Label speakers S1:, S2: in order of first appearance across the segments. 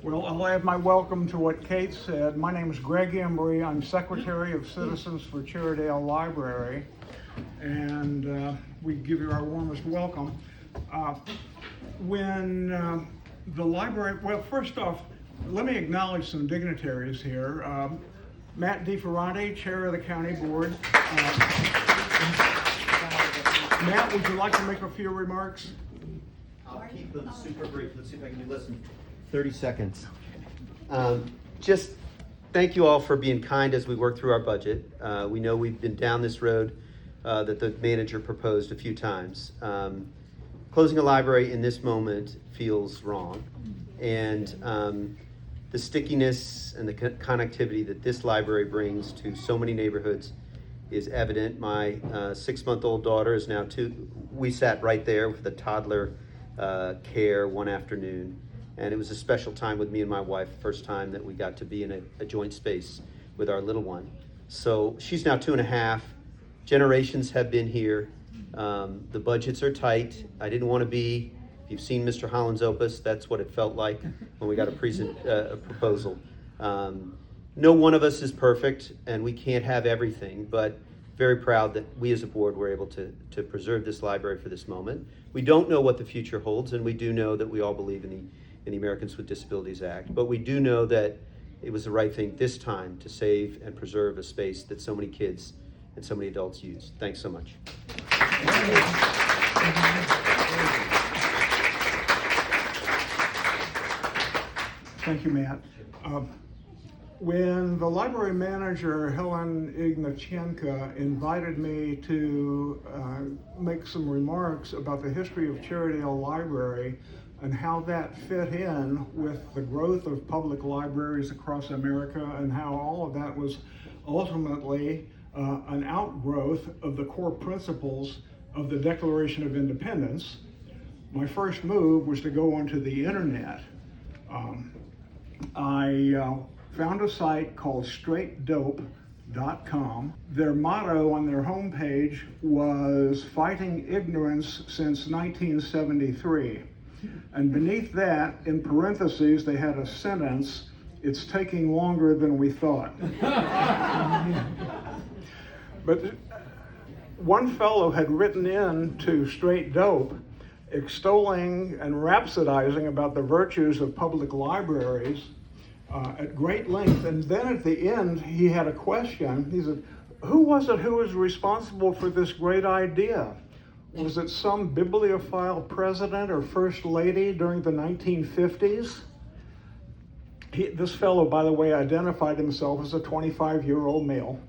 S1: Well, I'll add my welcome to what Kate said. My name is Greg Embree. I'm Secretary of Citizens for Cherrydale Library, and we give you our warmest welcome. When the library, well, first off, let me acknowledge some dignitaries here. Matt Ferranti, Chair of the County Board. Matt, would you like to make a few remarks?
S2: I'll keep them super brief. Let's see if I can do less than 30 seconds. Just thank you all for being kind as we work through our budget. We know we've been down this road that the manager proposed a few times. Closing a library in this moment feels wrong. And the stickiness and the connectivity that this library brings to so many neighborhoods is evident. My 6-month-old daughter is now 2. We sat right there with the toddler care one afternoon, and it was a special time with me and my wife, first time that we got to be in a joint space with our little one. So she's now 2.5. Generations have been here. The budgets are tight. I didn't want to be, if you've seen Mr. Holland's opus, that's what it felt like when we got a proposal. No one of us is perfect, and we can't have everything, but very proud that we as a board were able to preserve this library for this moment. We don't know what the future holds, and we do know that we all believe in the Americans with Disabilities Act, but we do know that it was the right thing this time to save and preserve a space that so many kids and so many adults use. Thanks so much.
S1: Thank you, Matt. When the library manager, Helen Ignachenko, invited me to make some remarks about the history of Cherrydale Library and how that fit in with the growth of public libraries across America and how all of that was ultimately an outgrowth of the core principles of the Declaration of Independence, my first move was to go onto the internet. I found a site called straightdope.com. Their motto on their homepage was "Fighting Ignorance Since 1973." And beneath that, in parentheses, they had a sentence, "It's taking longer than we thought." But one fellow had written in to Straight Dope extolling and rhapsodizing about the virtues of public libraries at great length. And then at the end, he had a question. He said, who was it who was responsible for this great idea? Was it some bibliophile president or first lady during the 1950s? This fellow, by the way, identified himself as a 25-year-old male.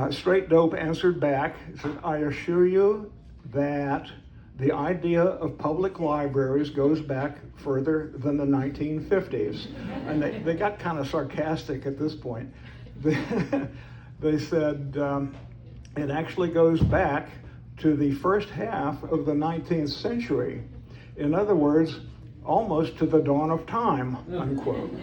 S1: Straight Dope answered back, he said, I assure you that the idea of public libraries goes back further than the 1950s. And they got kind of sarcastic at this point. They said it actually goes back to the first half of the 19th century. In other words, almost to the dawn of time, unquote.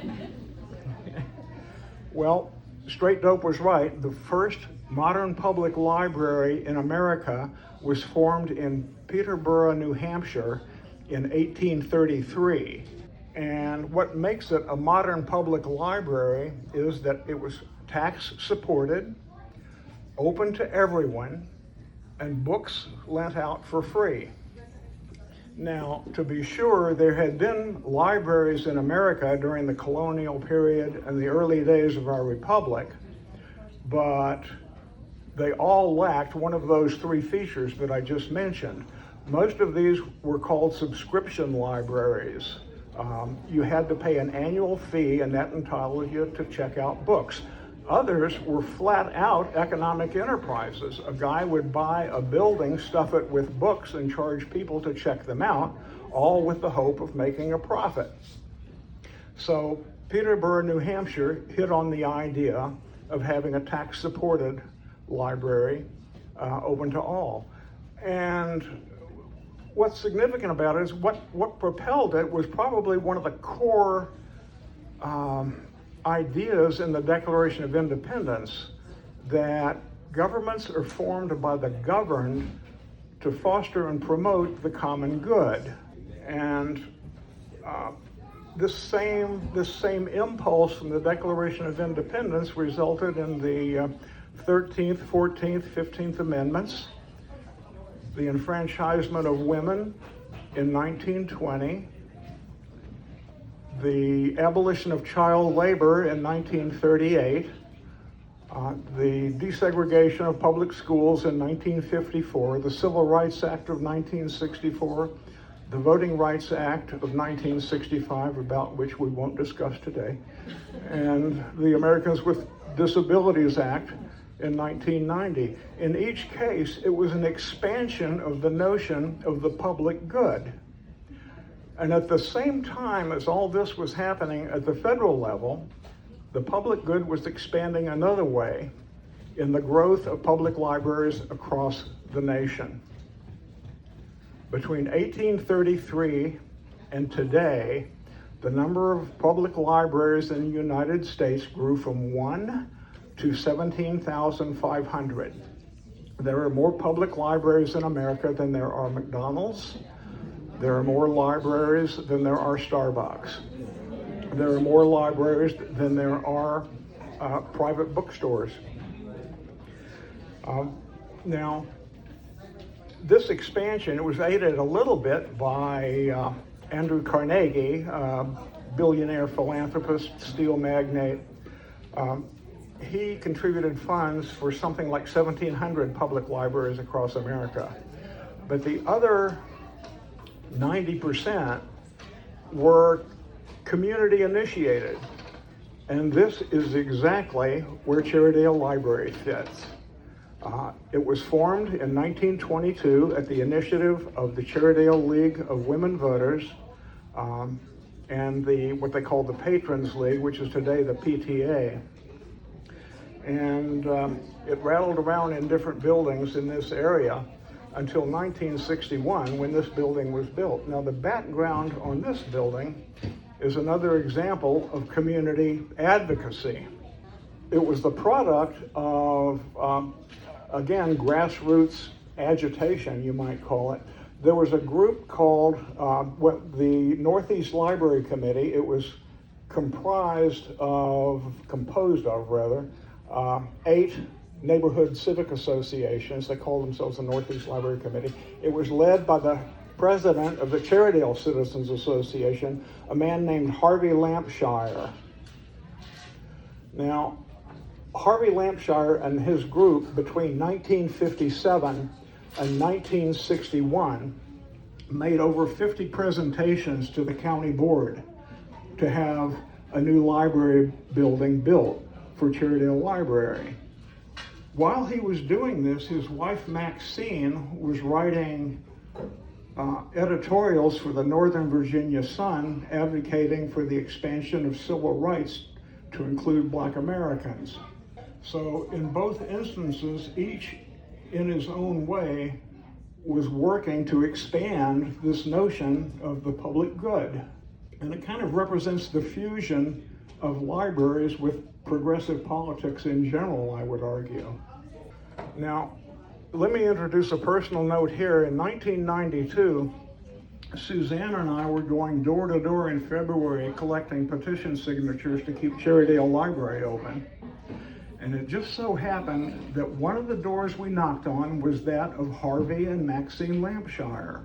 S1: Well, Straight Dope was right. The first modern public library in America was formed in Peterborough, New Hampshire in 1833. And what makes it a modern public library is that it was tax supported, open to everyone, and books lent out for free. Now, to be sure, there had been libraries in America during the colonial period and the early days of our republic, but they all lacked one of those 3 features that I just mentioned. Most of these were called subscription libraries. You had to pay an annual fee, and that entitled you to check out books. Others were flat out economic enterprises. A guy would buy a building, stuff it with books, and charge people to check them out, all with the hope of making a profit. So Peterborough, New Hampshire hit on the idea of having a tax-supported library open to all. And what's significant about it is what propelled it was probably one of the core ideas in the Declaration of Independence, that governments are formed by the governed to foster and promote the common good. And this same impulse from the Declaration of Independence resulted in the 13th, 14th, 15th Amendments, the enfranchisement of women in 1920, the abolition of child labor in 1938, the desegregation of public schools in 1954, the Civil Rights Act of 1964, the Voting Rights Act of 1965, about which we won't discuss today, and the Americans with Disabilities Act in 1990. In each case, it was an expansion of the notion of the public good. And at the same time as all this was happening at the federal level, the public good was expanding another way in the growth of public libraries across the nation. Between 1833 and today, the number of public libraries in the United States grew from 1 to 17,500. There are more public libraries in America than there are McDonald's. There are more libraries than there are Starbucks. There are more libraries than there are private bookstores. Now, this expansion, it was aided a little bit by Andrew Carnegie, billionaire philanthropist, steel magnate. He contributed funds for something like 1,700 public libraries across America. But the other 90% were community initiated. And this is exactly where Cherrydale Library fits. It was formed in 1922 at the initiative of the Cherrydale League of Women Voters and what they call the Patrons League, which is today the PTA. And it rattled around in different buildings in this area until 1961 when this building was built. Now the background on this building is another example of community advocacy. It was the product of again, grassroots agitation, you might call it. There was a group called the Northeast Library Committee. It was composed of 8 neighborhood civic associations. They called themselves the Northeast Library Committee. It was led by the president of the Cherrydale Citizens Association, a man named Harvey Lampshire. Now, Harvey Lampshire and his group between 1957 and 1961 made over 50 presentations to the county board to have a new library building built for Cherrydale Library. While he was doing this, his wife Maxine was writing editorials for the Northern Virginia Sun advocating for the expansion of civil rights to include Black Americans. So in both instances, each in his own way was working to expand this notion of the public good. And it kind of represents the fusion of libraries with progressive politics in general, I would argue. Now, let me introduce a personal note here. In 1992, Suzanne and I were going door to door in February collecting petition signatures to keep Cherrydale Library open. And it just so happened that one of the doors we knocked on was that of Harvey and Maxine Lampshire.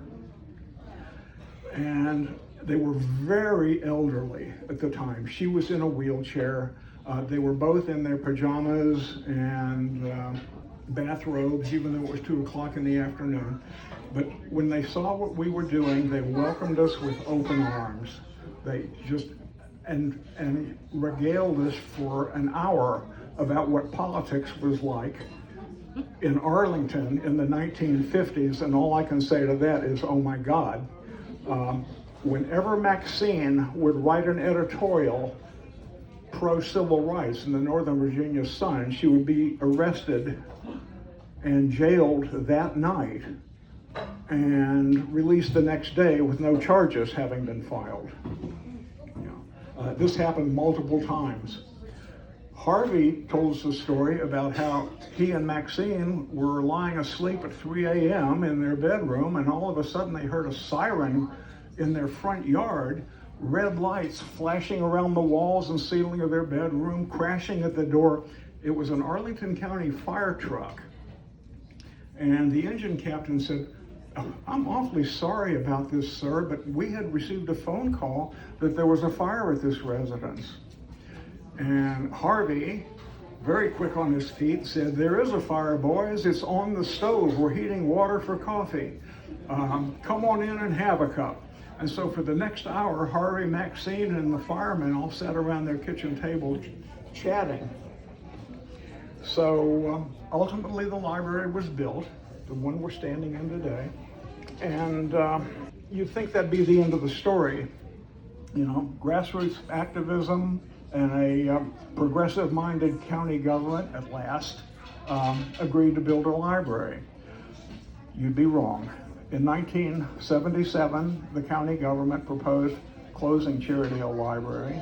S1: And they were very elderly at the time. She was in a wheelchair. They were both in their pajamas and bathrobes, even though it was 2 o'clock in the afternoon. But when they saw what we were doing, they welcomed us with open arms. They just, and regaled us for an hour about what politics was like in Arlington in the 1950s, and all I can say to that is, oh my God. Whenever Maxine would write an editorial pro-civil rights in the Northern Virginia Sun, she would be arrested and jailed that night and released the next day with no charges having been filed. This happened multiple times. Harvey told us a story about how he and Maxine were lying asleep at 3 a.m. in their bedroom, and all of a sudden they heard a siren in their front yard red lights flashing around the walls and ceiling of their bedroom, crashing at the door. It was an Arlington County fire truck. And the engine captain said, "I'm awfully sorry about this, sir, but we had received a phone call that there was a fire at this residence." And Harvey, very quick on his feet, said, "There is a fire, boys. It's on the stove. We're heating water for coffee. Come on in and have a cup." And so for the next hour, Harvey, Maxine, and the firemen all sat around their kitchen table chatting. So ultimately the library was built, the one we're standing in today. And you'd think that'd be the end of the story. You know, grassroots activism and a progressive-minded county government at last agreed to build a library. You'd be wrong. In 1977, the county government proposed closing Cherrydale Library.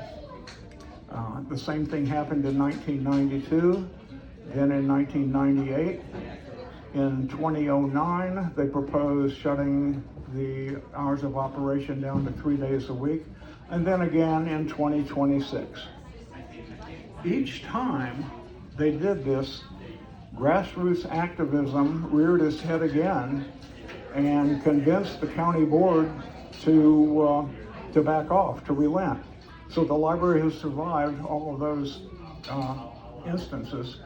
S1: The same thing happened in 1992, then in 1998. In 2009, they proposed shutting the hours of operation down to 3 days a week, and then again in 2026. Each time they did this, grassroots activism reared its head again and convinced the county board to back off, to relent. So the library has survived all of those instances.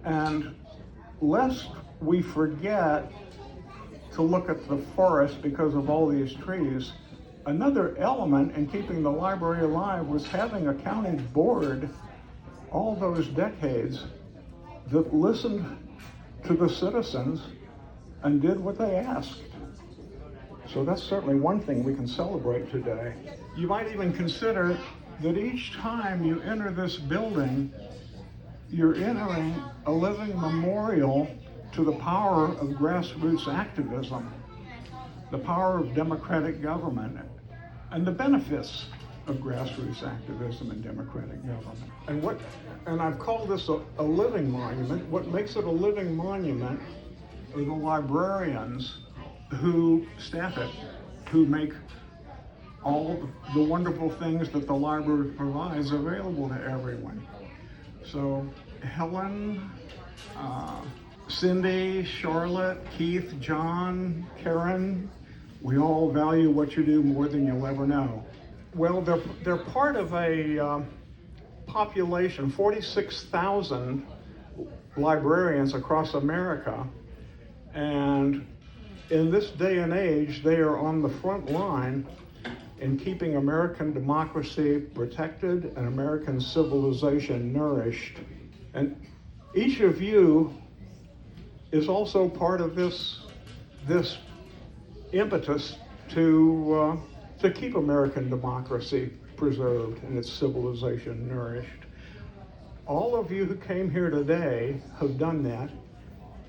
S1: And lest we forget to look at the forest because of all these trees, another element in keeping the library alive was having a county board all those decades that listened to the citizens and did what they asked. So that's certainly one thing we can celebrate today. You might even consider that each time you enter this building, you're entering a living memorial to the power of grassroots activism, the power of democratic government, and the benefits of grassroots activism and democratic government. And I've called this a living monument. What makes it a living monument are the librarians who staff it, who make all the wonderful things that the library provides available to everyone. So Helen, Cindy, Charlotte, Keith, John, Karen, we all value what you do more than you'll ever know. Well, they're part of a population, 46,000 librarians across America, and in this day and age, they are on the front line in keeping American democracy protected and American civilization nourished. And each of you is also part of this impetus to keep American democracy preserved and its civilization nourished. All of you who came here today have done that.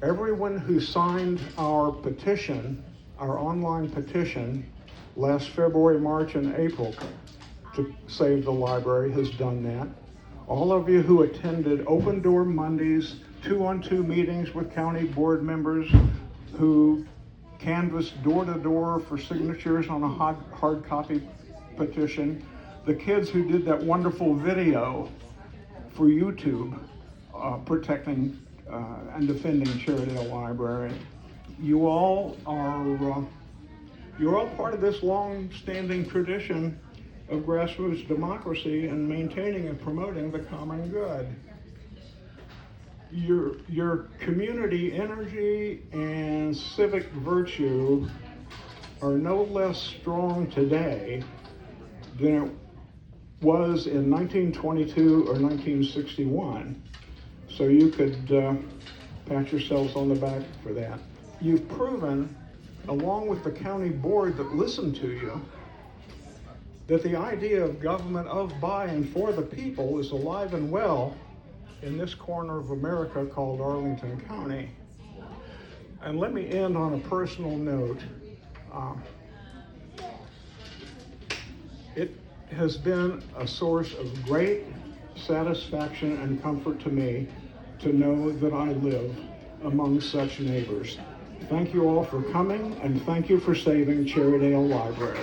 S1: Everyone who signed our petition, our online petition, last February, March, and April to save the library has done that. All of you who attended Open Door Mondays, 2-on-2 meetings with county board members, who canvassed door to door for signatures on a hard copy petition, the kids who did that wonderful video for YouTube protecting and defending Cherrydale Library. You're all part of this long-standing tradition of grassroots democracy and maintaining and promoting the common good. Your community energy and civic virtue are no less strong today than it was in 1922 or 1961. So you could pat yourselves on the back for that. You've proven, along with the county board that listened to you, that the idea of government of, by, and for the people is alive and well in this corner of America called Arlington County. And let me end on a personal note. It has been a source of great satisfaction and comfort to me to know that I live among such neighbors. Thank you all for coming, and thank you for saving Cherrydale Library.